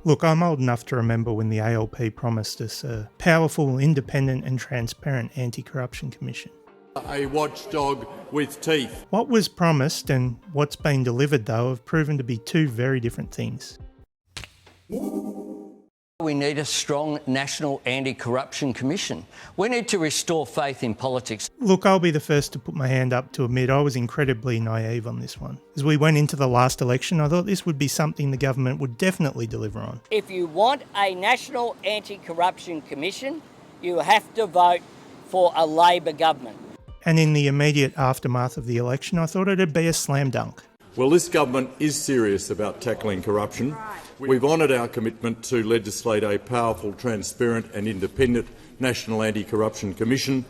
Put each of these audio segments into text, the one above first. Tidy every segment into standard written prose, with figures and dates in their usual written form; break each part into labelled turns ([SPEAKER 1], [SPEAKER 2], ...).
[SPEAKER 1] Look, I'm old enough to remember when the ALP promised us a powerful, independent and transparent anti-corruption commission.
[SPEAKER 2] A watchdog with teeth.
[SPEAKER 1] What was promised and what's been delivered, though, have proven to be two very different things.
[SPEAKER 3] We need a strong national anti-corruption commission. We need to restore faith in politics.
[SPEAKER 1] Look, I'll be the first to put my hand up to admit I was incredibly naive on this one. As we went into the last election, I thought this would be something the government would definitely deliver on.
[SPEAKER 4] If you want a national anti-corruption commission, you have to vote for a Labor government.
[SPEAKER 1] And in the immediate aftermath of the election, I thought it'd be a slam dunk.
[SPEAKER 2] Well, this government is serious about tackling corruption. We've honoured our commitment to legislate a powerful, transparent and independent National Anti-Corruption Commission,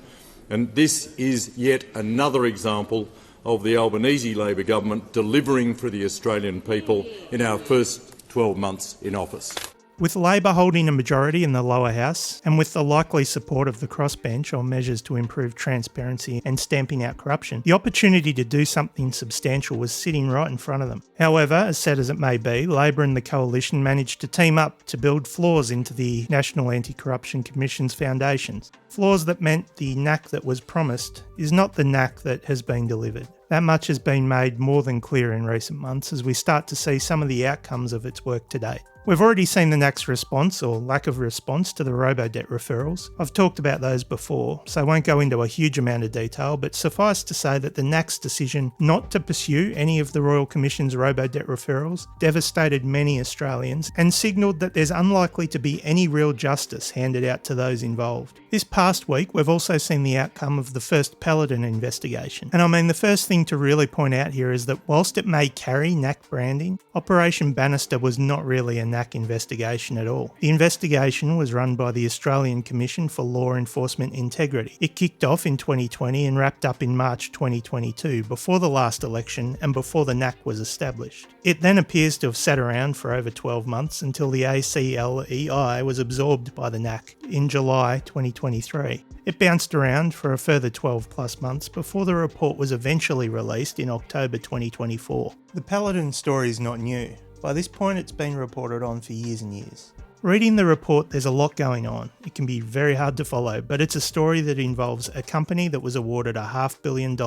[SPEAKER 2] and this is yet another example of the Albanese Labor government delivering for the Australian people in our first 12 months in office.
[SPEAKER 1] With Labor holding a majority in the lower house, and with the likely support of the crossbench on measures to improve transparency and stamping out corruption, the opportunity to do something substantial was sitting right in front of them. However, as sad as it may be, Labor and the Coalition managed to team up to build flaws into the National Anti-Corruption Commission's foundations. Flaws that meant the NACC that was promised is not the NACC that has been delivered. That much has been made more than clear in recent months as we start to see some of the outcomes of its work to date. We've already seen the NACC's response or lack of response to the Robodebt referrals. I've talked about those before, so I won't go into a huge amount of detail, but suffice to say that the NACC's decision not to pursue any of the Royal Commission's Robodebt referrals devastated many Australians and signalled that there's unlikely to be any real justice handed out to those involved. This past week, we've also seen the outcome of the first Paladin investigation. And I mean, the first thing to really point out here is that whilst it may carry NACC branding, Operation Bannister was not really a NACC investigation at all. The investigation was run by the Australian Commission for Law Enforcement Integrity. It kicked off in 2020 and wrapped up in March 2022, before the last election and before the NACC was established. It then appears to have sat around for over 12 months until the ACLEI was absorbed by the NACC in July 2023. It bounced around for a further 12 plus months before the report was eventually released in October 2024. The Paladin story is not new. By this point, it's been reported on for years and years. Reading the report, there's a lot going on. It can be very hard to follow, but it's a story that involves a company that was awarded $500 million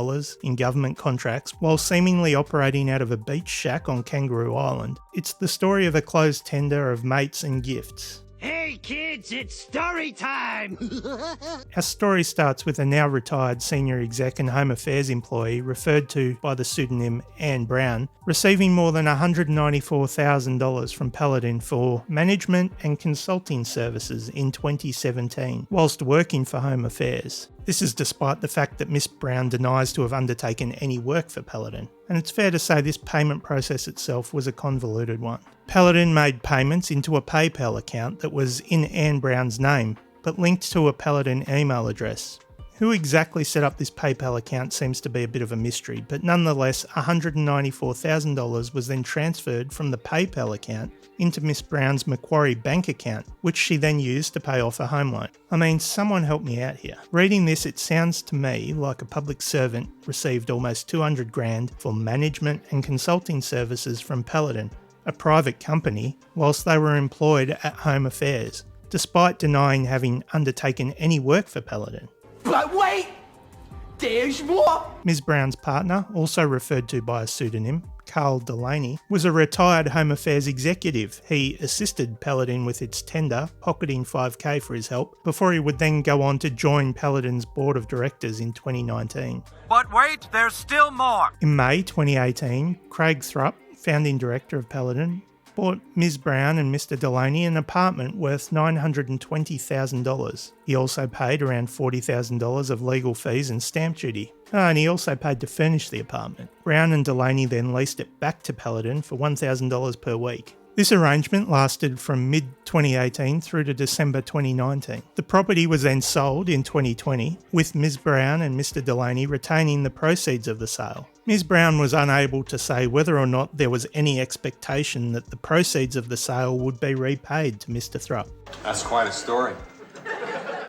[SPEAKER 1] in government contracts while seemingly operating out of a beach shack on Kangaroo Island. It's the story of a closed tender of mates and gifts.
[SPEAKER 5] Hey kids, it's story time!
[SPEAKER 1] Our story starts with a now retired senior exec and Home Affairs employee referred to by the pseudonym Anne Brown, receiving more than $194,000 from Paladin for management and consulting services in 2017, whilst working for Home Affairs. This is despite the fact that Miss Brown denies to have undertaken any work for Paladin, and it's fair to say this payment process itself was a convoluted one. Paladin made payments into a PayPal account that was in Anne Brown's name, but linked to a Paladin email address. Who exactly set up this PayPal account seems to be a bit of a mystery, but nonetheless $194,000 was then transferred from the PayPal account into Miss Brown's Macquarie bank account, which she then used to pay off a home loan. I mean, someone help me out here. Reading this, it sounds to me like a public servant received almost $200,000 for management and consulting services from Paladin, a private company, whilst they were employed at Home Affairs, despite denying having undertaken any work for Paladin.
[SPEAKER 5] But wait! There's more!
[SPEAKER 1] Ms. Brown's partner, also referred to by a pseudonym, Carl Delaney, was a retired Home Affairs executive. He assisted Paladin with its tender, pocketing $5,000 for his help, before he would then go on to join Paladin's board of directors in 2019.
[SPEAKER 6] But wait, there's still more!
[SPEAKER 1] In May 2018, Craig Thrupp, founding director of Paladin, bought Ms. Brown and Mr. Delaney an apartment worth $920,000. He also paid around $40,000 of legal fees and stamp duty. And he also paid to furnish the apartment. Brown and Delaney then leased it back to Paladin for $1,000 per week. This arrangement lasted from mid-2018 through to December 2019. The property was then sold in 2020, with Ms. Brown and Mr. Delaney retaining the proceeds of the sale. Ms. Brown was unable to say whether or not there was any expectation that the proceeds of the sale would be repaid to Mr. Thrupp.
[SPEAKER 7] That's quite a story.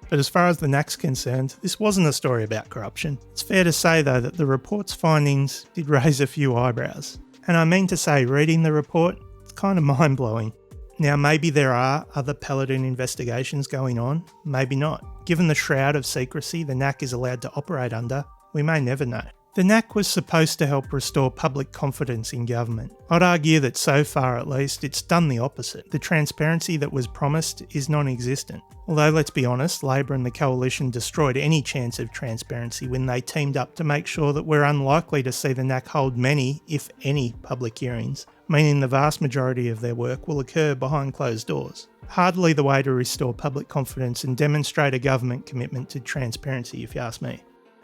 [SPEAKER 1] But as far as the NACC's concerned, this wasn't a story about corruption. It's fair to say, though, that the report's findings did raise a few eyebrows. And I mean to say, reading the report, it's kind of mind-blowing. Now, maybe there are other Paladin investigations going on, maybe not. Given the shroud of secrecy the NACC is allowed to operate under, we may never know. The NACC was supposed to help restore public confidence in government. I'd argue that so far at least, it's done the opposite. The transparency that was promised is non-existent. Although let's be honest, Labor and the Coalition destroyed any chance of transparency when they teamed up to make sure that we're unlikely to see the NACC hold many, if any, public hearings, meaning the vast majority of their work will occur behind closed doors. Hardly the way to restore public confidence and demonstrate a government commitment to transparency, if you ask me.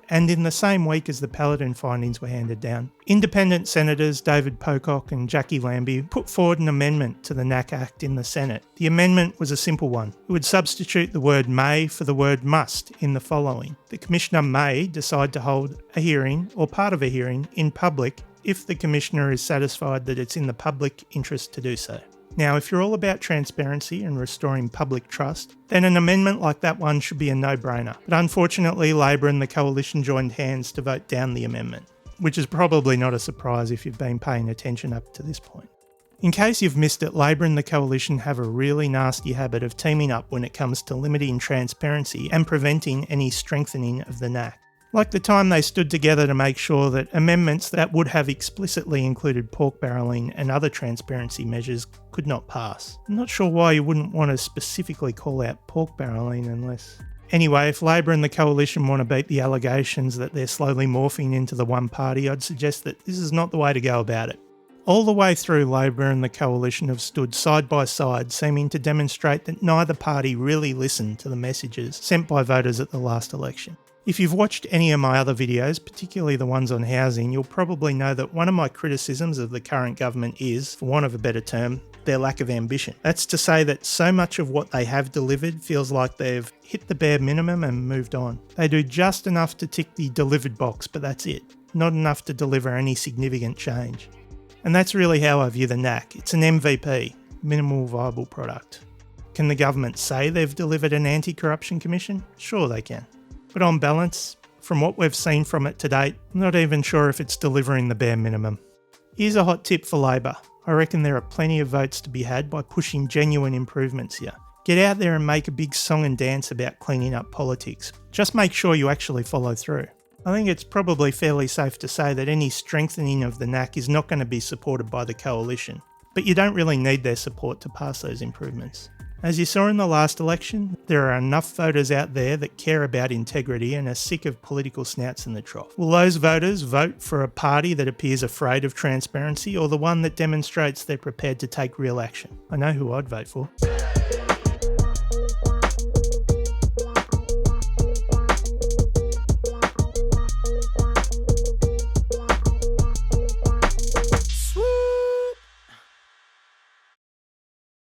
[SPEAKER 1] And in the same week as the Paladin findings were handed down, independent senators David Pocock and Jackie Lambie put forward an amendment to the NACC Act in the Senate. The amendment was a simple one. It would substitute the word may for the word must in the following. The Commissioner may decide to hold a hearing or part of a hearing in public if the Commissioner is satisfied that it's in the public interest to do so. Now, if you're all about transparency and restoring public trust, then an amendment like that one should be a no-brainer. But unfortunately, Labor and the Coalition joined hands to vote down the amendment, which is probably not a surprise if you've been paying attention up to this point. In case you've missed it, Labor and the Coalition have a really nasty habit of teaming up when it comes to limiting transparency and preventing any strengthening of the NACC. Like the time they stood together to make sure that amendments that would have explicitly included pork barrelling and other transparency measures could not pass. I'm not sure why you wouldn't want to specifically call out pork barrelling unless... Anyway, if Labor and the Coalition want to beat the allegations that they're slowly morphing into the one party, I'd suggest that this is not the way to go about it. All the way through, Labor and the Coalition have stood side by side, seeming to demonstrate that neither party really listened to the messages sent by voters at the last election. If you've watched any of my other videos, particularly the ones on housing, you'll probably know that one of my criticisms of the current government is, for want of a better term, their lack of ambition. That's to say that so much of what they have delivered feels like they've hit the bare minimum and moved on. They do just enough to tick the delivered box, but that's it. Not enough to deliver any significant change. And that's really how I view the NACC. It's an MVP, minimal viable product. Can the government say they've delivered an anti-corruption commission? Sure they can. But on balance, from what we've seen from it to date, I'm not even sure if it's delivering the bare minimum. Here's a hot tip for Labor. I reckon there are plenty of votes to be had by pushing genuine improvements here. Get out there and make a big song and dance about cleaning up politics. Just make sure you actually follow through. I think it's probably fairly safe to say that any strengthening of the NACC is not going to be supported by the Coalition. But you don't really need their support to pass those improvements. As you saw in the last election, there are enough voters out there that care about integrity and are sick of political snouts in the trough. Will those voters vote for a party that appears afraid of transparency or the one that demonstrates they're prepared to take real action? I know who I'd vote for.